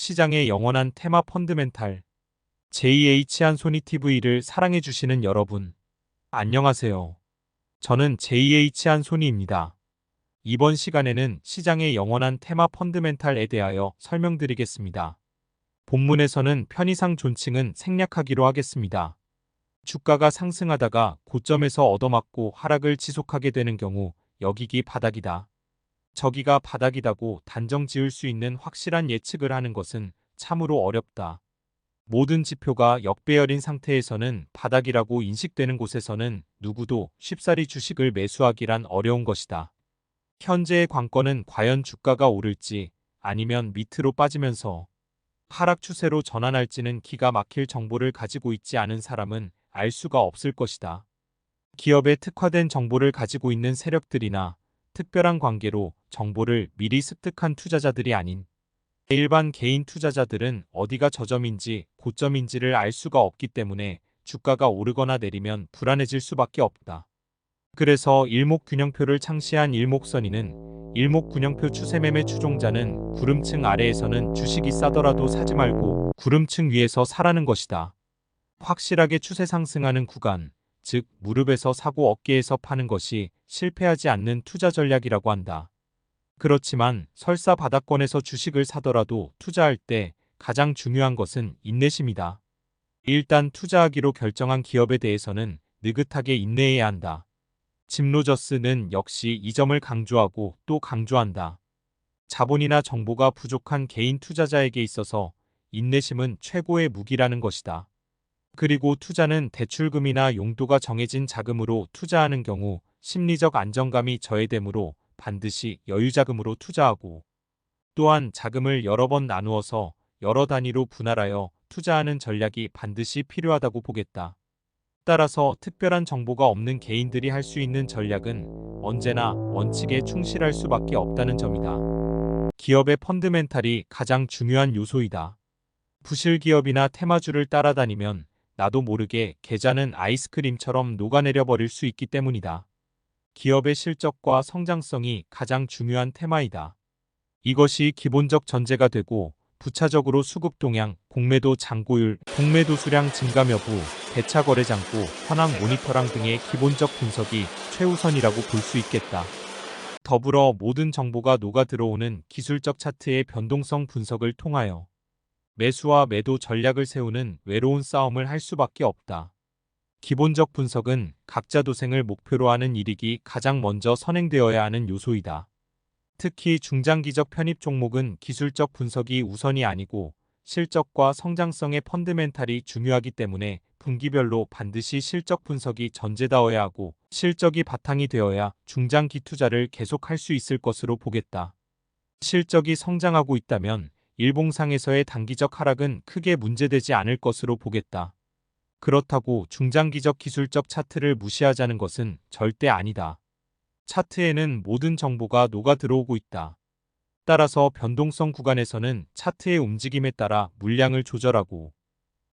시장의 영원한 테마 펀드멘탈 JH 한손이TV를 사랑해주시는 여러분, 안녕하세요. 저는 JH 한손이입니다. 이번 시간에는 시장의 영원한 테마 펀드멘탈에 대하여 설명드리겠습니다. 본문에서는 편의상 존칭은 생략하기로 하겠습니다. 주가가 상승하다가 고점에서 얻어맞고 하락을 지속하게 되는 경우 여기기 바닥이다, 저기가 바닥이다고 단정 지을 수 있는 확실한 예측을 하는 것은 참으로 어렵다. 모든 지표가 역배열인 상태에서는 바닥이라고 인식되는 곳에서는 누구도 쉽사리 주식을 매수하기란 어려운 것이다. 현재의 관건은 과연 주가가 오를지 아니면 밑으로 빠지면서 하락 추세로 전환할지는 기가 막힐 정보를 가지고 있지 않은 사람은 알 수가 없을 것이다. 기업에 특화된 정보를 가지고 있는 세력들이나 특별한 관계로 정보를 미리 습득한 투자자들이 아닌 일반 개인 투자자들은 어디가 저점인지 고점인지를 알 수가 없기 때문에 주가가 오르거나 내리면 불안해질 수밖에 없다. 그래서 일목균형표를 창시한 일목선이는 일목균형표 추세매매 추종자는 구름층 아래에서는 주식이 싸더라도 사지 말고 구름층 위에서 사라는 것이다. 확실하게 추세 상승하는 구간, 즉 무릎에서 사고 어깨에서 파는 것이 실패하지 않는 투자 전략이라고 한다. 그렇지만 설사 바닥권에서 주식을 사더라도 투자할 때 가장 중요한 것은 인내심이다. 일단 투자하기로 결정한 기업에 대해서는 느긋하게 인내해야 한다. 짐 로저스는 역시 이 점을 강조하고 또 강조한다. 자본이나 정보가 부족한 개인 투자자에게 있어서 인내심은 최고의 무기라는 것이다. 그리고 투자는 대출금이나 용도가 정해진 자금으로 투자하는 경우 심리적 안정감이 저해되므로 반드시 여유자금으로 투자하고, 또한 자금을 여러 번 나누어서 여러 단위로 분할하여 투자하는 전략이 반드시 필요하다고 보겠다. 따라서 특별한 정보가 없는 개인들이 할 수 있는 전략은 언제나 원칙에 충실할 수밖에 없다는 점이다. 기업의 펀드멘탈이 가장 중요한 요소이다. 부실 기업이나 테마주를 따라다니면 나도 모르게 계좌는 아이스크림처럼 녹아내려 버릴 수 있기 때문이다. 기업의 실적과 성장성이 가장 중요한 테마이다. 이것이 기본적 전제가 되고 부차적으로 수급 동향, 공매도 잔고율, 공매도 수량 증감 여부, 대차 거래 잔고, 현황 모니터랑 등의 기본적 분석이 최우선이라고 볼 수 있겠다. 더불어 모든 정보가 녹아 들어오는 기술적 차트의 변동성 분석을 통하여 매수와 매도 전략을 세우는 외로운 싸움을 할 수밖에 없다. 기본적 분석은 각자 도생을 목표로 하는 일익이 가장 먼저 선행되어야 하는 요소이다. 특히 중장기적 편입 종목은 기술적 분석이 우선이 아니고 실적과 성장성의 펀드멘탈이 중요하기 때문에 분기별로 반드시 실적 분석이 전제다어야 하고 실적이 바탕이 되어야 중장기 투자를 계속할 수 있을 것으로 보겠다. 실적이 성장하고 있다면 일봉상에서의 단기적 하락은 크게 문제되지 않을 것으로 보겠다. 그렇다고 중장기적 기술적 차트를 무시하자는 것은 절대 아니다. 차트에는 모든 정보가 녹아 들어오고 있다. 따라서 변동성 구간에서는 차트의 움직임에 따라 물량을 조절하고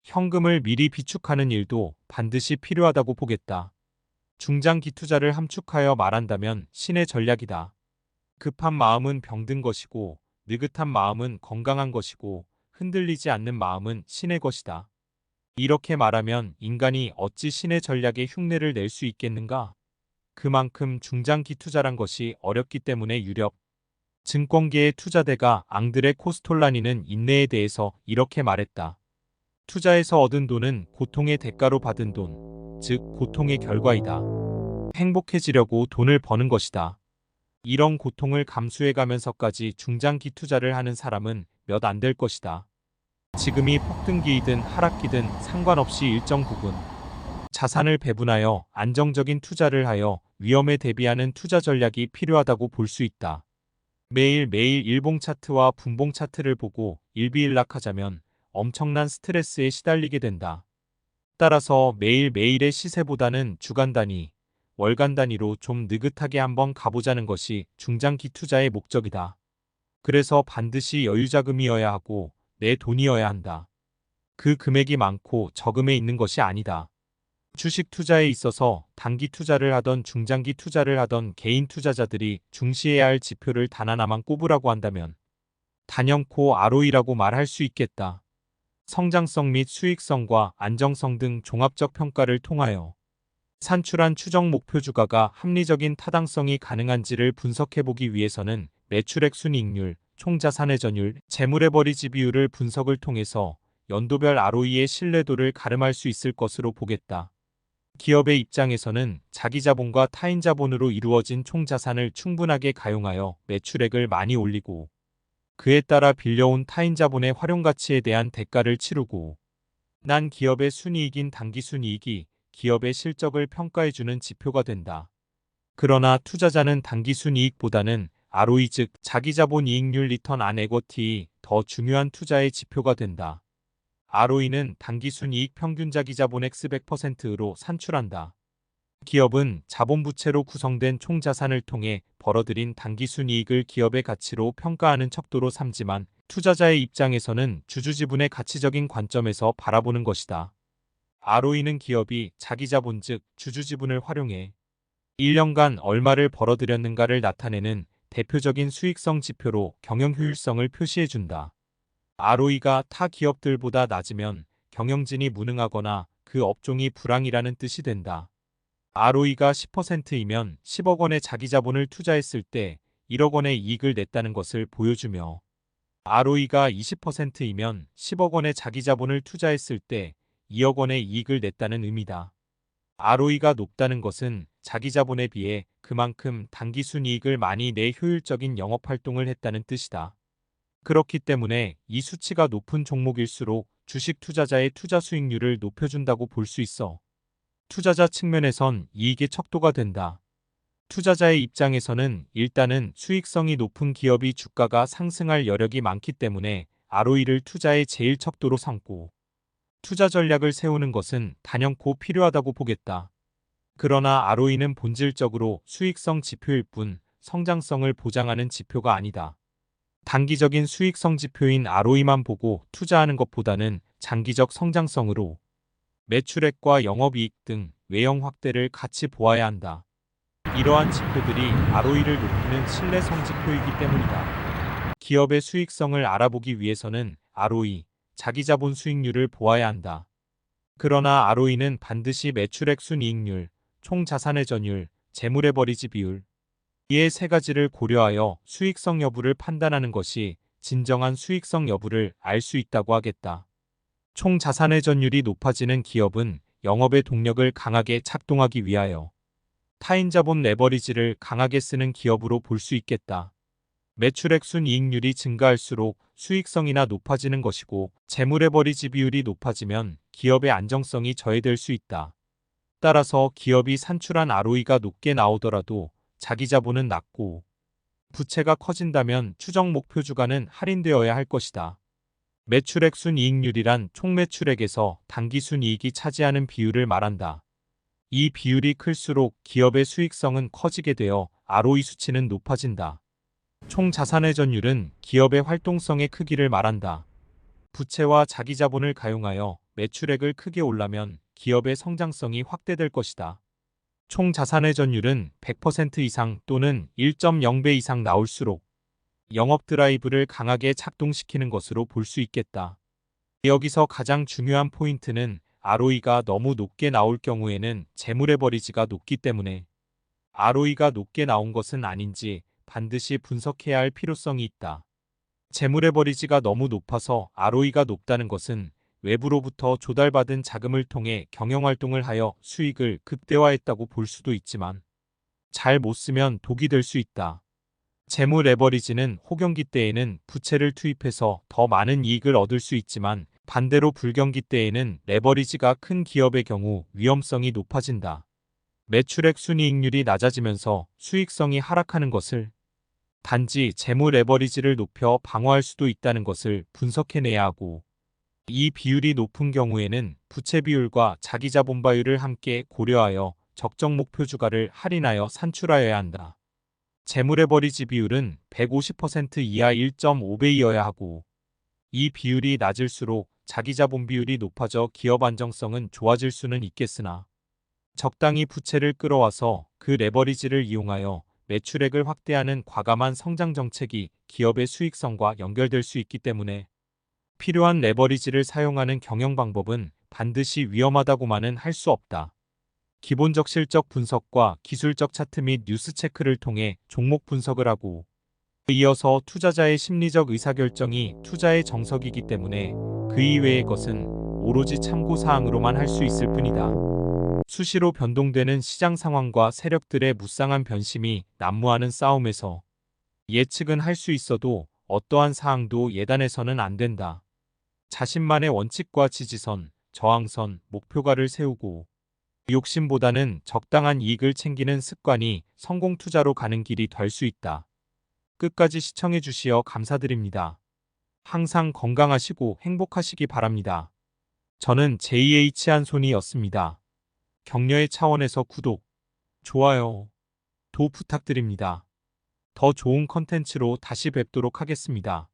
현금을 미리 비축하는 일도 반드시 필요하다고 보겠다. 중장기 투자를 함축하여 말한다면 신의 전략이다. 급한 마음은 병든 것이고 느긋한 마음은 건강한 것이고 흔들리지 않는 마음은 신의 것이다. 이렇게 말하면 인간이 어찌 신의 전략에 흉내를 낼 수 있겠는가? 그만큼 중장기 투자란 것이 어렵기 때문에 유력 증권계의 투자대가 앙드레 코스톨라니는 인내에 대해서 이렇게 말했다. 투자에서 얻은 돈은 고통의 대가로 받은 돈, 즉 고통의 결과이다. 행복해지려고 돈을 버는 것이다. 이런 고통을 감수해가면서까지 중장기 투자를 하는 사람은 몇 안 될 것이다. 지금이 폭등기이든 하락기든 상관없이 일정 부분 자산을 배분하여 안정적인 투자를 하여 위험에 대비하는 투자 전략이 필요하다고 볼 수 있다. 매일매일 일봉 차트와 분봉 차트를 보고 일비일락하자면 엄청난 스트레스에 시달리게 된다. 따라서 매일매일의 시세보다는 주간 단위, 월간 단위로 좀 느긋하게 한번 가보자는 것이 중장기 투자의 목적이다. 그래서 반드시 여유자금이어야 하고 내 돈이어야 한다. 그 금액이 많고 적음에 있는 것이 아니다. 주식 투자에 있어서 단기 투자를 하던 중장기 투자를 하던 개인 투자자들이 중시해야 할 지표를 단 하나만 꼽으라고 한다면 단연코 ROE라고 말할 수 있겠다. 성장성 및 수익성과 안정성 등 종합적 평가를 통하여 산출한 추정 목표 주가가 합리적인 타당성이 가능한지를 분석해보기 위해서는 매출액 순이익률, 총자산 회전율, 재물레버리지 비율을 분석을 통해서 연도별 ROE의 신뢰도를 가름할 수 있을 것으로 보겠다. 기업의 입장에서는 자기 자본과 타인 자본으로 이루어진 총자산을 충분하게 가용하여 매출액을 많이 올리고 그에 따라 빌려온 타인 자본의 활용가치에 대한 대가를 치르고 난 기업의 순이익인 당기순이익이 기업의 실적을 평가해주는 지표가 된다. 그러나 투자자는 당기순이익보다는 ROE 즉 자기자본 이익률 리턴 안 에쿼티이 더 중요한 투자의 지표가 된다. ROE는 당기순이익 평균 자기자본액 100%로 산출한다. 기업은 자본부채로 구성된 총자산을 통해 벌어들인 당기순이익을 기업의 가치로 평가하는 척도로 삼지만 투자자의 입장에서는 주주지분의 가치적인 관점에서 바라보는 것이다. ROE는 기업이 자기자본 즉 주주지분을 활용해 1년간 얼마를 벌어들였는가를 나타내는 대표적인 수익성 지표로 경영효율성을 표시해준다. ROE가 타 기업들보다 낮으면 경영진이 무능하거나 그 업종이 불황이라는 뜻이 된다. ROE가 10%이면 10억 원의 자기자본을 투자했을 때 1억 원의 이익을 냈다는 것을 보여주며 ROE가 20%이면 10억 원의 자기자본을 투자했을 때 2억 원의 이익을 냈다는 의미다. ROE가 높다는 것은 자기자본에 비해 그만큼 당기순이익을 많이 내 효율적인 영업활동을 했다는 뜻이다. 그렇기 때문에 이 수치가 높은 종목일수록 주식 투자자의 투자 수익률을 높여준다고 볼 수 있어. 투자자 측면에선 이익의 척도가 된다. 투자자의 입장에서는 일단은 수익성이 높은 기업이 주가가 상승할 여력이 많기 때문에 ROE를 투자의 제일 척도로 삼고 투자 전략을 세우는 것은 단연코 필요하다고 보겠다. 그러나 ROE는 본질적으로 수익성 지표일 뿐 성장성을 보장하는 지표가 아니다. 단기적인 수익성 지표인 ROE만 보고 투자하는 것보다는 장기적 성장성으로 매출액과 영업이익 등 외형 확대를 같이 보아야 한다. 이러한 지표들이 ROE를 높이는 신뢰성 지표이기 때문이다. 기업의 수익성을 알아보기 위해서는 ROE, 자기자본 수익률을 보아야 한다. 그러나 ROE는 반드시 매출액 순이익률, 총자산회전율, 재물레버리지 비율, 이의 세 가지를 고려하여 수익성 여부를 판단하는 것이 진정한 수익성 여부를 알 수 있다고 하겠다. 총자산회전율이 높아지는 기업은 영업의 동력을 강하게 작동하기 위하여 타인 자본 레버리지를 강하게 쓰는 기업으로 볼 수 있겠다. 매출액 순이익률이 증가할수록 수익성이나 높아지는 것이고 재물레버리지 비율이 높아지면 기업의 안정성이 저해될 수 있다. 따라서 기업이 산출한 ROE가 높게 나오더라도 자기 자본은 낮고 부채가 커진다면 추정 목표 주가는 할인되어야 할 것이다. 매출액 순이익률이란 총매출액에서 당기순이익이 차지하는 비율을 말한다. 이 비율이 클수록 기업의 수익성은 커지게 되어 ROE 수치는 높아진다. 총자산회전율은 기업의 활동성의 크기를 말한다. 부채와 자기자본을 가용하여 매출액을 크게 올라면 기업의 성장성이 확대될 것이다. 총자산회전율은 100% 이상 또는 1.0배 이상 나올수록 영업 드라이브를 강하게 작동시키는 것으로 볼 수 있겠다. 여기서 가장 중요한 포인트는 ROE가 너무 높게 나올 경우에는 재물레버리지가 높기 때문에 ROE가 높게 나온 것은 아닌지 반드시 분석해야 할 필요성이 있다. 재물레버리지가 너무 높아서 ROE가 높다는 것은 외부로부터 조달받은 자금을 통해 경영활동을 하여 수익을 극대화했다고 볼 수도 있지만 잘 못 쓰면 독이 될 수 있다. 재무 레버리지는 호경기 때에는 부채를 투입해서 더 많은 이익을 얻을 수 있지만 반대로 불경기 때에는 레버리지가 큰 기업의 경우 위험성이 높아진다. 매출액 순이익률이 낮아지면서 수익성이 하락하는 것을 단지 재무 레버리지를 높여 방어할 수도 있다는 것을 분석해내야 하고 이 비율이 높은 경우에는 부채 비율과 자기자본바율을 함께 고려하여 적정 목표 주가를 할인하여 산출하여야 한다. 재물레버리지 비율은 150% 이하 1.5배이어야 하고 이 비율이 낮을수록 자기자본 비율이 높아져 기업 안정성은 좋아질 수는 있겠으나 적당히 부채를 끌어와서 그 레버리지를 이용하여 매출액을 확대하는 과감한 성장 정책이 기업의 수익성과 연결될 수 있기 때문에 필요한 레버리지를 사용하는 경영 방법은 반드시 위험하다고만은 할 수 없다. 기본적 실적 분석과 기술적 차트 및 뉴스 체크를 통해 종목 분석을 하고 이어서 투자자의 심리적 의사결정이 투자의 정석이기 때문에 그 이외의 것은 오로지 참고 사항으로만 할 수 있을 뿐이다. 수시로 변동되는 시장 상황과 세력들의 무쌍한 변심이 난무하는 싸움에서 예측은 할 수 있어도 어떠한 사항도 예단해서는 안 된다. 자신만의 원칙과 지지선, 저항선, 목표가를 세우고 욕심보다는 적당한 이익을 챙기는 습관이 성공 투자로 가는 길이 될 수 있다. 끝까지 시청해 주시어 감사드립니다. 항상 건강하시고 행복하시기 바랍니다. 저는 JH 한손이었습니다. 격려의 차원에서 구독, 좋아요, 도 부탁드립니다. 더 좋은 컨텐츠로 다시 뵙도록 하겠습니다.